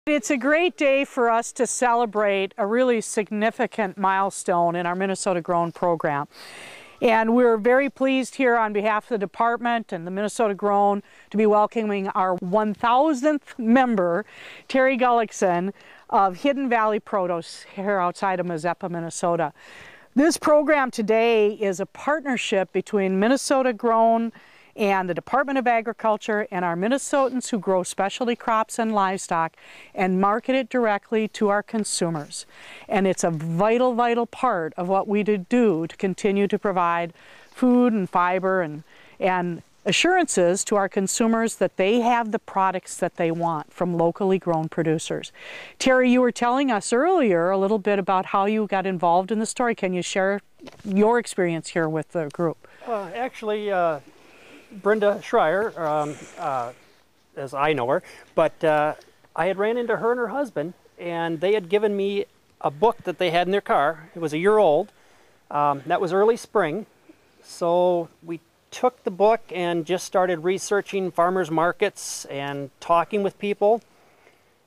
It's a great day for us to celebrate a really significant milestone in our Minnesota Grown program. And we're very pleased here on behalf of the department and the Minnesota Grown to be welcoming our 1,000th member, Terry Gullickson of Hidden Valley Produce here outside of Mazeppa, Minnesota. This program today is a partnership between Minnesota Grown and the Department of Agriculture and our Minnesotans who grow specialty crops and livestock and market it directly to our consumers. And it's a vital, vital part of what we do to continue to provide food and fiber and assurances to our consumers that they have the products that they want from locally grown producers. Terry, you were telling us earlier a little bit about how you got involved in the story. Can you share your experience here with the group? Actually, Brenda Schreier, as I know her, but I had ran into her and her husband, and they had given me a book that they had in their car. It was a year old. That was early spring, so we took the book and just started researching farmers markets and talking with people.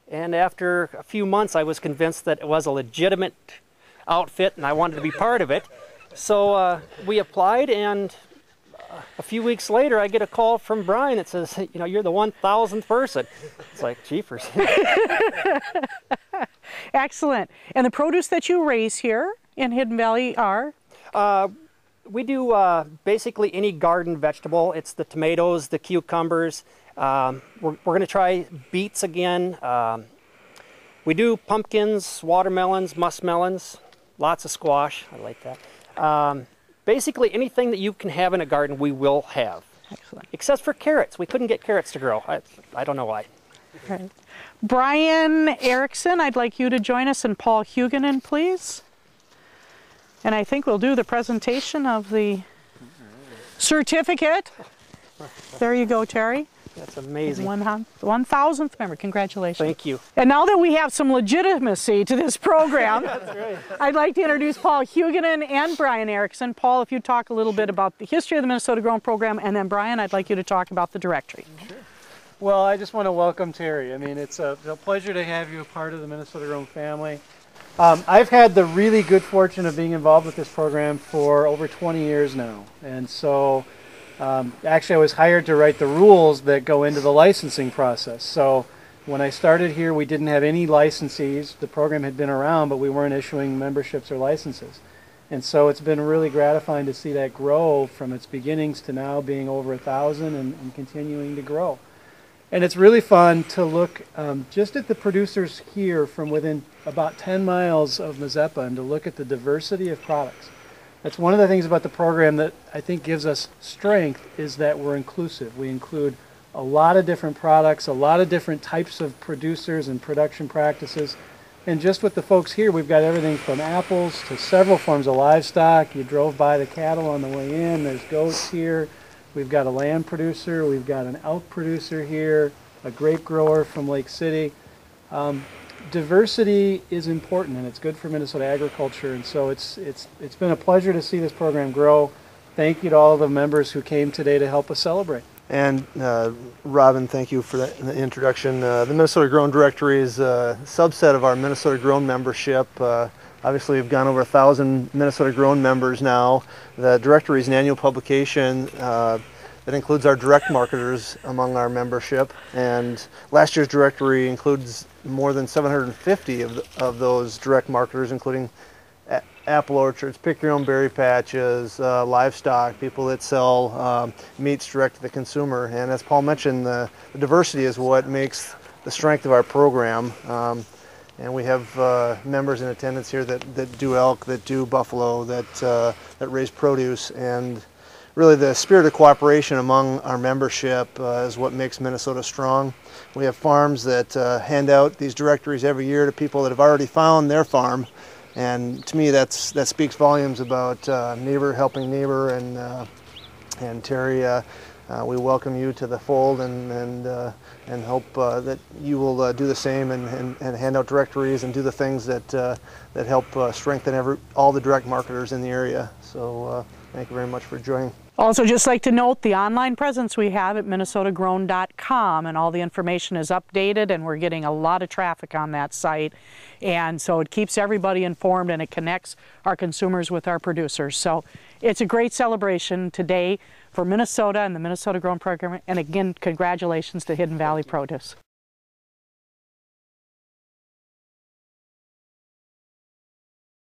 And after a few months, I was convinced that it was a legitimate outfit and I wanted to be part of it. So we applied, and a few weeks later, I get a call from Brian that says, you know, you're the 1,000th person. It's like, jeepers. Excellent. And the produce that you raise here in Hidden Valley are? We do basically any garden vegetable. It's the tomatoes, the cucumbers. We're going to try beets again. We do pumpkins, watermelons, muskmelons, lots of squash. I like that. Basically anything that you can have in a garden, we will have. Excellent. Except for carrots. We couldn't get carrots to grow. I don't know why. Right. Brian Erickson, I'd like you to join us, and Paul Huguenin, please. And I think we'll do the presentation of the certificate. There you go, Terry. That's amazing. 1,000th member. Congratulations. Thank you. And now that we have some legitimacy to this program, That's right. I'd like to introduce Paul Huguenin and Brian Erickson. Paul, if you'd talk a little bit about the history of the Minnesota Grown program, and then Brian, I'd like you to talk about the directory. Sure. Well, I just want to welcome Terry. I mean, it's a pleasure to have you a part of the Minnesota Grown family. I've had the really good fortune of being involved with this program for over 20 years now. And so actually I was hired to write the rules that go into the licensing process. So when I started here, we didn't have any licensees. The program had been around, but we weren't issuing memberships or licenses. And so it's been really gratifying to see that grow from its beginnings to now being over 1,000 and continuing to grow. And it's really fun to look just at the producers here from within about 10 miles of Mazeppa and to look at the diversity of products. That's one of the things about the program that I think gives us strength, is that we're inclusive. We include a lot of different products, a lot of different types of producers and production practices. And just with the folks here, we've got everything from apples to several forms of livestock. You drove by the cattle on the way in. There's goats here. We've got a lamb producer. We've got an elk producer here, a grape grower from Lake City. Diversity is important, and it's good for Minnesota agriculture, and so it's been a pleasure to see this program grow. Thank you to all of the members who came today to help us celebrate. And Robin, thank you for the introduction. The Minnesota Grown Directory is a subset of our Minnesota Grown membership. Obviously, we've gone over 1,000 Minnesota Grown members now. The directory is an annual publication that includes our direct marketers among our membership, and last year's directory includes more than 750 of those direct marketers, including apple orchards, pick your own berry patches, livestock, people that sell meats direct to the consumer. And as Paul mentioned, the diversity is what makes the strength of our program. And we have members in attendance here that do elk, that do buffalo, that raise produce, and really the spirit of cooperation among our membership is what makes Minnesota strong. We have farms that hand out these directories every year to people that have already found their farm, and to me that speaks volumes about neighbor helping neighbor. And Terry, we welcome you to the fold and hope that you will do the same and hand out directories and do the things that help strengthen all the direct marketers in the area. So thank you very much for joining. Also, just like to note the online presence we have at minnesotagrown.com, and all the information is updated, and we're getting a lot of traffic on that site, and so it keeps everybody informed and it connects our consumers with our producers. So it's a great celebration today for Minnesota and the Minnesota Grown program, and again, congratulations to Hidden Valley Produce.